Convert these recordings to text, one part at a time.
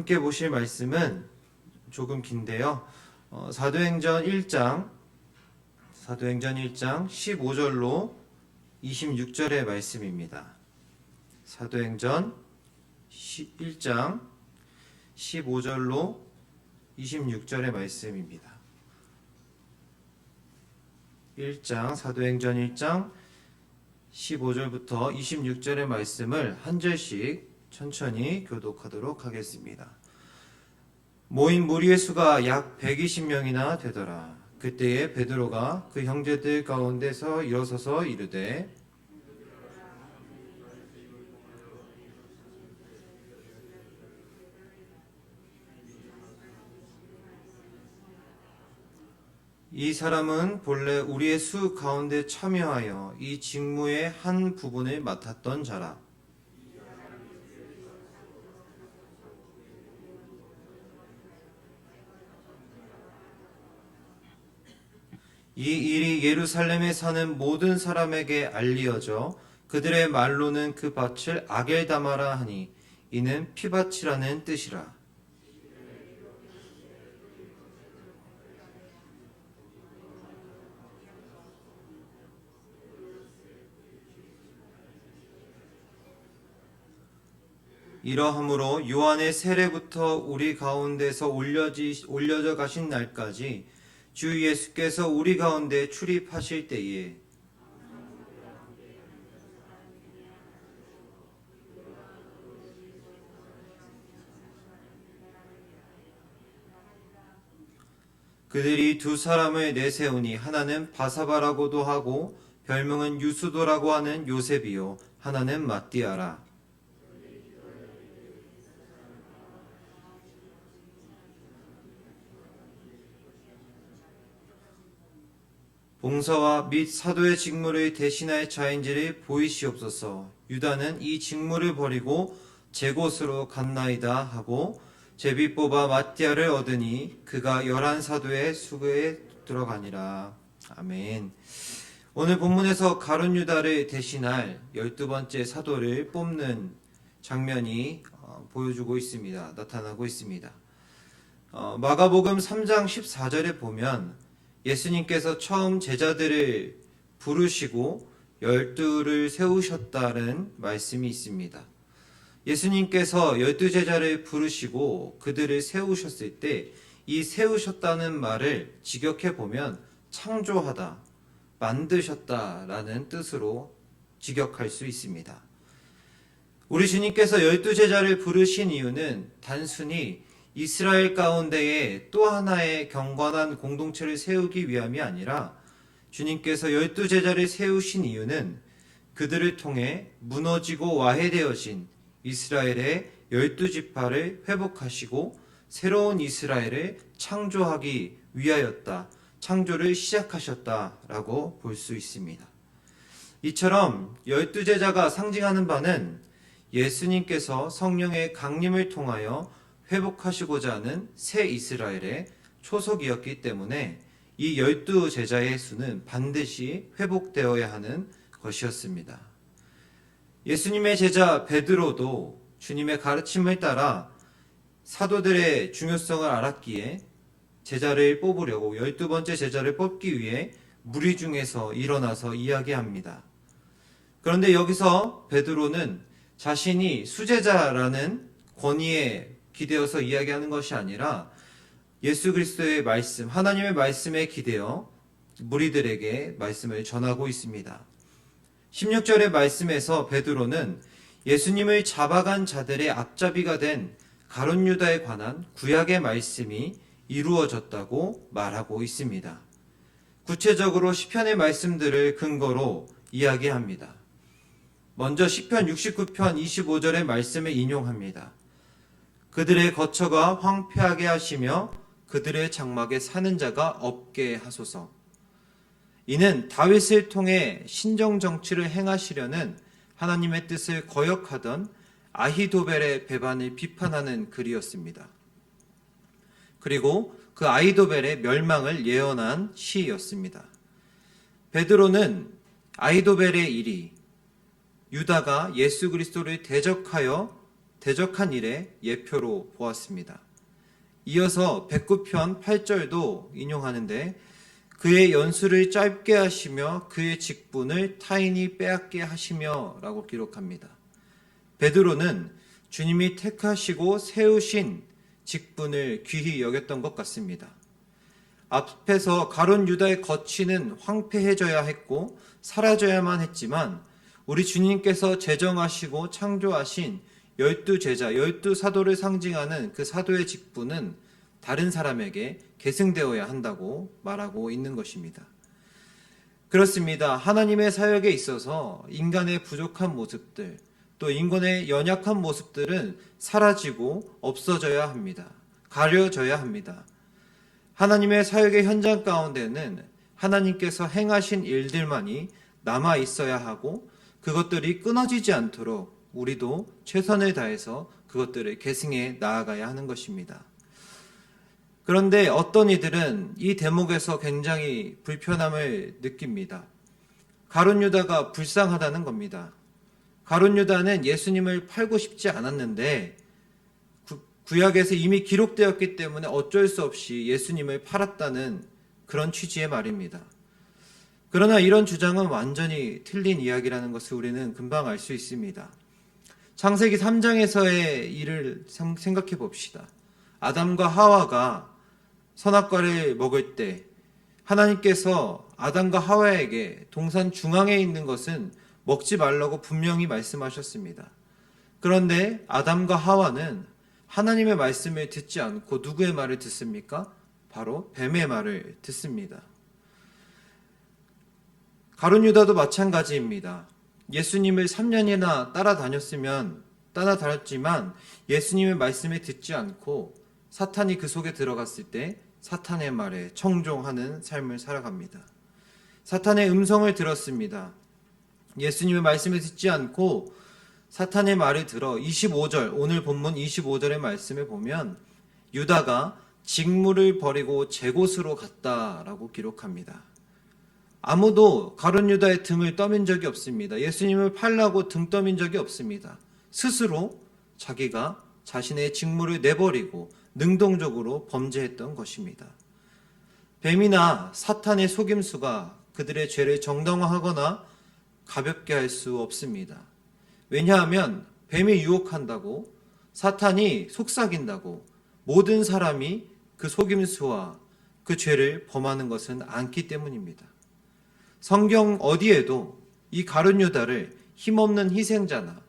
함께 보실 말씀은 조금 긴데요. 사도행전 1장 15절로 26절의 말씀입니다. 사도행전 1장 15절로 26절의 말씀입니다. 사도행전 1장 15절부터 26절의 말씀을 한 절씩 천천히 교독하도록 하겠습니다. 모인 무리의 수가 약 120명이나 되더라. 그때에 베드로가 그 형제들 가운데서 일어서서 이르되 이 사람은 본래 우리의 수 가운데 참여하여 이 직무의 한 부분을 맡았던 자라. 이 일이 예루살렘에 사는 모든 사람에게 알리어져 그들의 말로는 그 밭을 아겔다마라 하니 이는 피밭이라는 뜻이라. 이러함으로 요한의 세례부터 우리 가운데서 올려져 가신 날까지 주 예수께서 우리 가운데 출입하실 때에 그들이 두 사람을 내세우니 하나는 바사바라고도 하고 별명은 유수도라고 하는 요셉이요 하나는 matti아라. 봉사와 및 사도의 직무를 대신할 자인지를 보이시옵소서. 유다는 이 직무를 버리고 제 곳으로 갔나이다 하고 제비 뽑아 matti아를 얻으니 그가 11사도의 수에 들어가니라. 아멘. 오늘 본문에서 가룟 유다를 대신할 12번째 사도를 뽑는 장면이 보여주고 있습니다. 나타나고 있습니다. 마가복음 3장 14절에 보면 예수님께서 처음 제자들을 부르시고 12를 세우셨다는 말씀이 있습니다. 예수님께서 12제자를 부르시고 그들을 세우셨을 때 이 세우셨다는 말을 직역해 보면 창조하다, 만드셨다라는 뜻으로 직역할 수 있습니다. 우리 주님께서 12제자를 부르신 이유는 단순히 이스라엘 가운데에 또 하나의 경건한 공동체를 세우기 위함이 아니라 주님께서 12제자를 세우신 이유는 그들을 통해 무너지고 와해되어진 이스라엘의 12지파를 회복하시고 새로운 이스라엘을 창조하기 위하였다. 창조를 시작하셨다라고 볼 수 있습니다. 이처럼 12제자가 상징하는 바는 예수님께서 성령의 강림을 통하여 회복하시고자 하는 새 이스라엘의 초석이었기 때문에 이 12제자의 수는 반드시 회복되어야 하는 것이었습니다. 예수님의 제자 베드로도 주님의 가르침을 따라 사도들의 중요성을 알았기에 제자를 뽑으려고 12번째 제자를 뽑기 위해 무리 중에서 일어나서 이야기합니다. 그런데 여기서 베드로는 자신이 수제자라는 권위에 기대어서 이야기하는 것이 아니라 예수 그리스도의 말씀, 하나님의 말씀에 기대어 무리들에게 말씀을 전하고 있습니다. 16절의 말씀에서 베드로는 예수님을 잡아간 자들의 앞잡이가 된 가룟 유다에 관한 구약의 말씀이 이루어졌다고 말하고 있습니다. 구체적으로 시편의 말씀들을 근거로 이야기합니다. 먼저 시편 69편 25절의 말씀을 인용합니다. 그들의 거처가 황폐하게 하시며 그들의 장막에 사는 자가 없게 하소서. 이는 다윗을 통해 신정 정치를 행하시려는 하나님의 뜻을 거역하던 아히도벨의 배반을 비판하는 글이었습니다. 그리고 그 아히도벨의 멸망을 예언한 시였습니다. 베드로는 아히도벨의 일이 유다가 예수 그리스도를 대적하여 대적한 일의 예표로 보았습니다. 이어서 109편 8절도 인용하는데 그의 연수를 짧게 하시며 그의 직분을 타인이 빼앗게 하시며 라고 기록합니다. 베드로는 주님이 택하시고 세우신 직분을 귀히 여겼던 것 같습니다. 앞에서 가룟 유다의 거취는 황폐해져야 했고 사라져야만 했지만 우리 주님께서 제정하시고 창조하신 12제자, 12사도를 상징하는 그 사도의 직분은 다른 사람에게 계승되어야 한다고 말하고 있는 것입니다. 그렇습니다. 하나님의 사역에 있어서 인간의 부족한 모습들, 또 인간의 연약한 모습들은 사라지고 없어져야 합니다. 가려져야 합니다. 하나님의 사역의 현장 가운데는 하나님께서 행하신 일들만이 남아 있어야 하고 그것들이 끊어지지 않도록 우리도 최선을 다해서 그것들을 계승해 나아가야 하는 것입니다. 그런데 어떤 이들은 이 대목에서 굉장히 불편함을 느낍니다. 가룟 유다가 불쌍하다는 겁니다. 가룟 유다는 예수님을 팔고 싶지 않았는데 구약에서 이미 기록되었기 때문에 어쩔 수 없이 예수님을 팔았다는 그런 취지의 말입니다. 그러나 이런 주장은 완전히 틀린 이야기라는 것을 우리는 금방 알 수 있습니다. 창세기 3장에서의 일을 생각해 봅시다. 아담과 하와가 선악과를 먹을 때 하나님께서 아담과 하와에게 동산 중앙에 있는 것은 먹지 말라고 분명히 말씀하셨습니다. 그런데 아담과 하와는 하나님의 말씀을 듣지 않고 누구의 말을 듣습니까? 바로 뱀의 말을 듣습니다. 가룟 유다도 마찬가지입니다. 예수님을 3년이나 따라다녔지만 예수님의 말씀을 듣지 않고 사탄이 그 속에 들어갔을 때 사탄의 말에 청종하는 삶을 살아갑니다. 사탄의 음성을 들었습니다. 예수님의 말씀을 듣지 않고 사탄의 말을 들어 25절, 오늘 본문 25절의 말씀을 보면 유다가 직무를 버리고 제 곳으로 갔다라고 기록합니다. 아무도 가룟 유다의 등을 떠민 적이 없습니다. 예수님을 팔라고 등 떠민 적이 없습니다. 스스로 자기가 자신의 직무를 내버리고 능동적으로 범죄했던 것입니다. 뱀이나 사탄의 속임수가 그들의 죄를 정당화하거나 가볍게 할 수 없습니다. 왜냐하면 뱀이 유혹한다고, 사탄이 속삭인다고 모든 사람이 그 속임수와 그 죄를 범하는 것은 않기 때문입니다. 성경 어디에도 이 가룟 유다를 힘없는 희생자나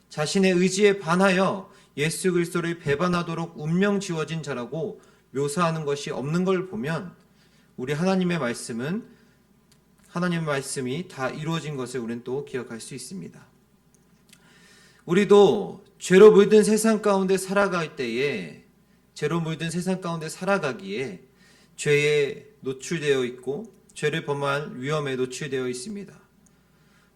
자신의 의지에 반하여 예수 그리스도를 배반하도록 운명 지어진 자라고 묘사하는 것이 없는 걸 보면 우리 하나님의 말씀이 다 이루어진 것을 우리는 또 기억할 수 있습니다. 우리도 죄로 물든 세상 가운데 살아가기에 죄에 노출되어 있고 죄를 범할 위험에 노출되어 있습니다.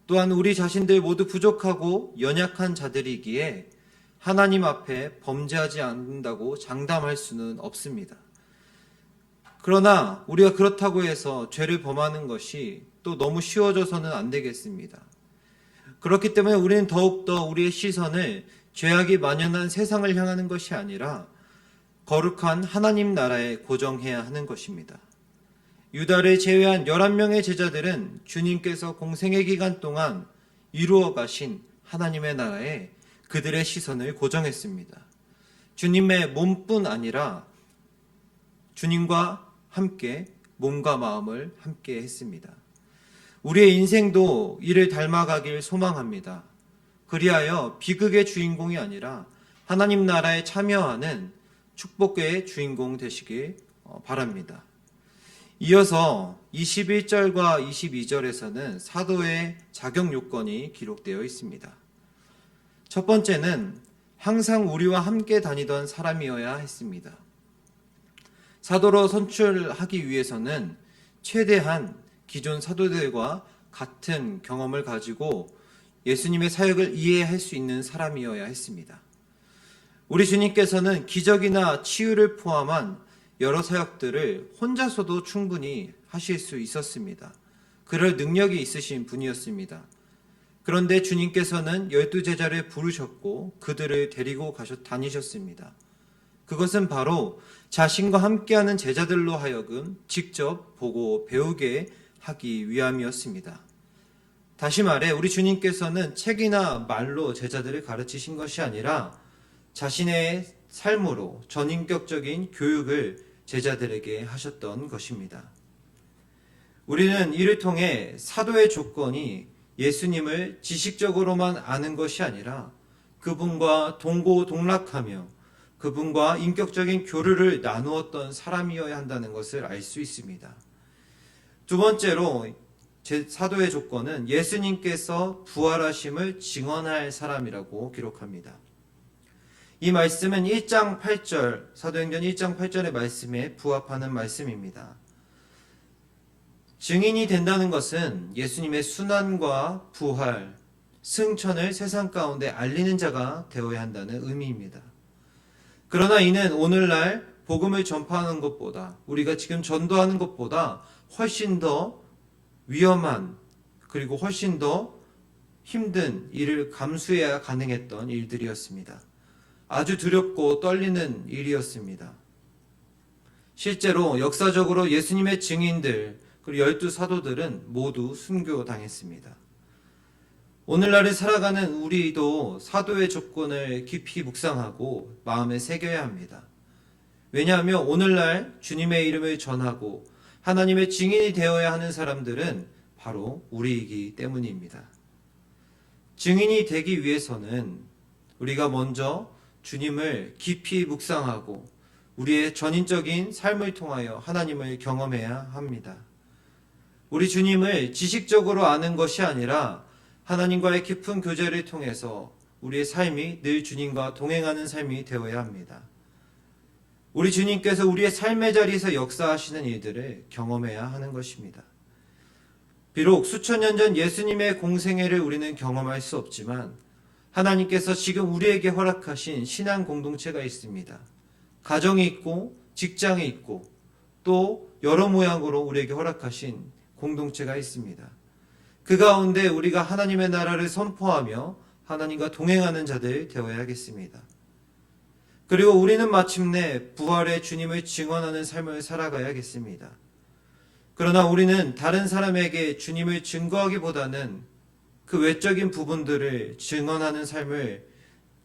또한 우리 자신들 모두 부족하고 연약한 자들이기에 하나님 앞에 범죄하지 않는다고 장담할 수는 없습니다. 그러나 우리가 그렇다고 해서 죄를 범하는 것이 또 너무 쉬워져서는 안 되겠습니다. 그렇기 때문에 우리는 더욱더 우리의 시선을 죄악이 만연한 세상을 향하는 것이 아니라 거룩한 하나님 나라에 고정해야 하는 것입니다. 유다를 제외한 11명의 제자들은 주님께서 공생의 기간 동안 이루어 가신 하나님의 나라에 그들의 시선을 고정했습니다. 주님의 몸뿐 아니라 주님과 함께 몸과 마음을 함께 했습니다. 우리의 인생도 이를 닮아가길 소망합니다. 그리하여 비극의 주인공이 아니라 하나님 나라에 참여하는 축복의 주인공 되시길 바랍니다. 이어서 21절과 22절에서는 사도의 자격 요건이 기록되어 있습니다. 첫 번째는 항상 우리와 함께 다니던 사람이어야 했습니다. 사도로 선출하기 위해서는 최대한 기존 사도들과 같은 경험을 가지고 예수님의 사역을 이해할 수 있는 사람이어야 했습니다. 우리 주님께서는 기적이나 치유를 포함한 여러 사역들을 혼자서도 충분히 하실 수 있었습니다. 그럴 능력이 있으신 분이었습니다. 그런데 주님께서는 12제자를 부르셨고 그들을 데리고 다니셨습니다. 그것은 바로 자신과 함께하는 제자들로 하여금 직접 보고 배우게 하기 위함이었습니다. 다시 말해 우리 주님께서는 책이나 말로 제자들을 가르치신 것이 아니라 자신의 삶으로 전인격적인 교육을 제자들에게 하셨던 것입니다. 우리는 이를 통해 사도의 조건이 예수님을 지식적으로만 아는 것이 아니라 그분과 동고동락하며 그분과 인격적인 교류를 나누었던 사람이어야 한다는 것을 알 수 있습니다. 두 번째로 사도의 조건은 예수님께서 부활하심을 증언할 사람이라고 기록합니다. 이 말씀은 1장 8절, 사도행전 1장 8절의 말씀에 부합하는 말씀입니다. 증인이 된다는 것은 예수님의 순환과 부활, 승천을 세상 가운데 알리는 자가 되어야 한다는 의미입니다. 그러나 이는 오늘날 복음을 전파하는 것보다, 우리가 지금 전도하는 것보다 훨씬 더 위험한, 그리고 훨씬 더 힘든 일을 감수해야 가능했던 일들이었습니다. 아주 두렵고 떨리는 일이었습니다. 실제로 역사적으로 예수님의 증인들, 그리고 12사도들은 모두 순교당했습니다. 오늘날을 살아가는 우리도 사도의 조건을 깊이 묵상하고 마음에 새겨야 합니다. 왜냐하면 오늘날 주님의 이름을 전하고 하나님의 증인이 되어야 하는 사람들은 바로 우리이기 때문입니다. 증인이 되기 위해서는 우리가 먼저 주님을 깊이 묵상하고 우리의 전인적인 삶을 통하여 하나님을 경험해야 합니다. 우리 주님을 지식적으로 아는 것이 아니라 하나님과의 깊은 교제를 통해서 우리의 삶이 늘 주님과 동행하는 삶이 되어야 합니다. 우리 주님께서 우리의 삶의 자리에서 역사하시는 일들을 경험해야 하는 것입니다. 비록 수천 년 전 예수님의 공생애를 우리는 경험할 수 없지만 하나님께서 지금 우리에게 허락하신 신앙 공동체가 있습니다. 가정이 있고 직장이 있고 또 여러 모양으로 우리에게 허락하신 공동체가 있습니다. 그 가운데 우리가 하나님의 나라를 선포하며 하나님과 동행하는 자들 되어야겠습니다. 그리고 우리는 마침내 부활의 주님을 증언하는 삶을 살아가야겠습니다. 그러나 우리는 다른 사람에게 주님을 증거하기보다는 그 외적인 부분들을 증언하는 삶을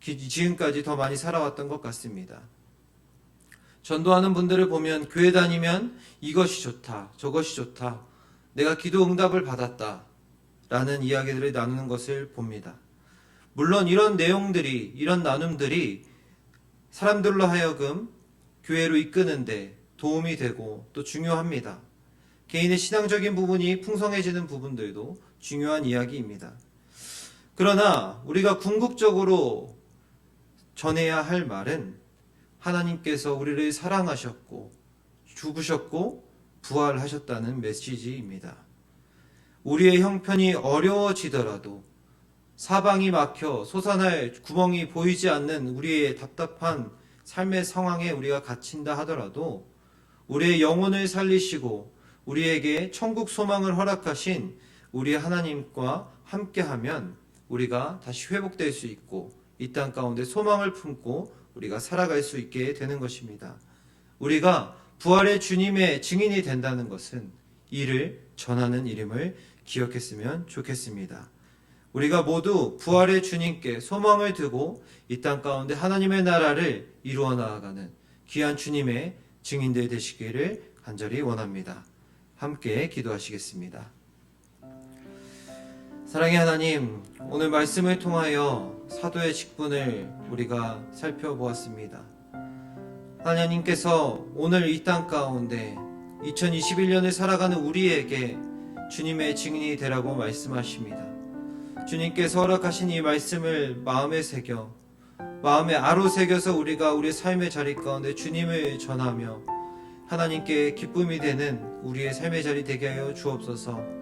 지금까지 더 많이 살아왔던 것 같습니다. 전도하는 분들을 보면 교회 다니면 이것이 좋다, 저것이 좋다, 내가 기도 응답을 받았다 라는 이야기들을 나누는 것을 봅니다. 물론 이런 내용들이, 이런 나눔들이 사람들로 하여금 교회로 이끄는데 도움이 되고 또 중요합니다. 개인의 신앙적인 부분이 풍성해지는 부분들도 중요한 이야기입니다. 그러나 우리가 궁극적으로 전해야 할 말은 하나님께서 우리를 사랑하셨고 죽으셨고 부활하셨다는 메시지입니다. 우리의 형편이 어려워지더라도 사방이 막혀 솟아날 구멍이 보이지 않는 우리의 답답한 삶의 상황에 우리가 갇힌다 하더라도 우리의 영혼을 살리시고 우리에게 천국 소망을 허락하신 우리 하나님과 함께하면 우리가 다시 회복될 수 있고 이 땅 가운데 소망을 품고 우리가 살아갈 수 있게 되는 것입니다. 우리가 부활의 주님의 증인이 된다는 것은 이를 전하는 일임을 기억했으면 좋겠습니다. 우리가 모두 부활의 주님께 소망을 두고 이 땅 가운데 하나님의 나라를 이루어 나아가는 귀한 주님의 증인들 되시기를 간절히 원합니다. 함께 기도하시겠습니다. 사랑의 하나님, 오늘 말씀을 통하여 사도의 직분을 우리가 살펴보았습니다. 하나님께서 오늘 이 땅 가운데 2021년을 살아가는 우리에게 주님의 증인이 되라고 말씀하십니다. 주님께서 허락하신 이 말씀을 마음에 새겨 마음에 아로새겨서 우리가 우리의 삶의 자리 가운데 주님을 전하며 하나님께 기쁨이 되는 우리의 삶의 자리 되게 하여 주옵소서.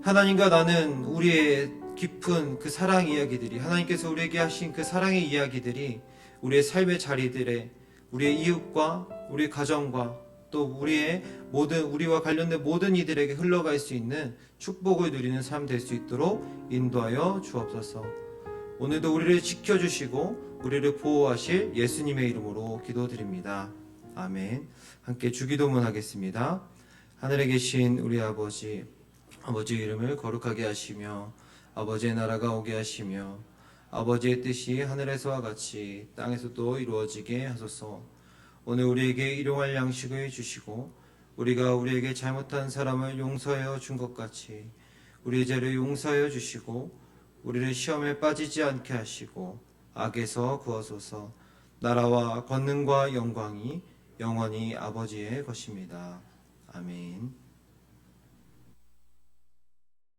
하나님과 나는 우리의 깊은 그 사랑 이야기들이, 하나님께서 우리에게 하신 그 사랑의 이야기들이 우리의 삶의 자리들에 우리의 이웃과 우리의 가정과 또 우리와 관련된 모든 이들에게 흘러갈 수 있는 축복을 누리는 삶 될 수 있도록 인도하여 주옵소서. 오늘도 우리를 지켜주시고 우리를 보호하실 예수님의 이름으로 기도드립니다. 아멘. 함께 주기도문 하겠습니다. 하늘에 계신 우리 아버지, 아버지의 이름을 거룩하게 하시며 아버지의 나라가 오게 하시며 아버지의 뜻이 하늘에서와 같이 땅에서도 이루어지게 하소서. 오늘 우리에게 일용할 양식을 주시고 우리가 우리에게 잘못한 사람을 용서하여 준 것 같이 우리의 죄를 용서하여 주시고 우리를 시험에 빠지지 않게 하시고 악에서 구하소서. 나라와 권능과 영광이 영원히 아버지의 것입니다. 아멘.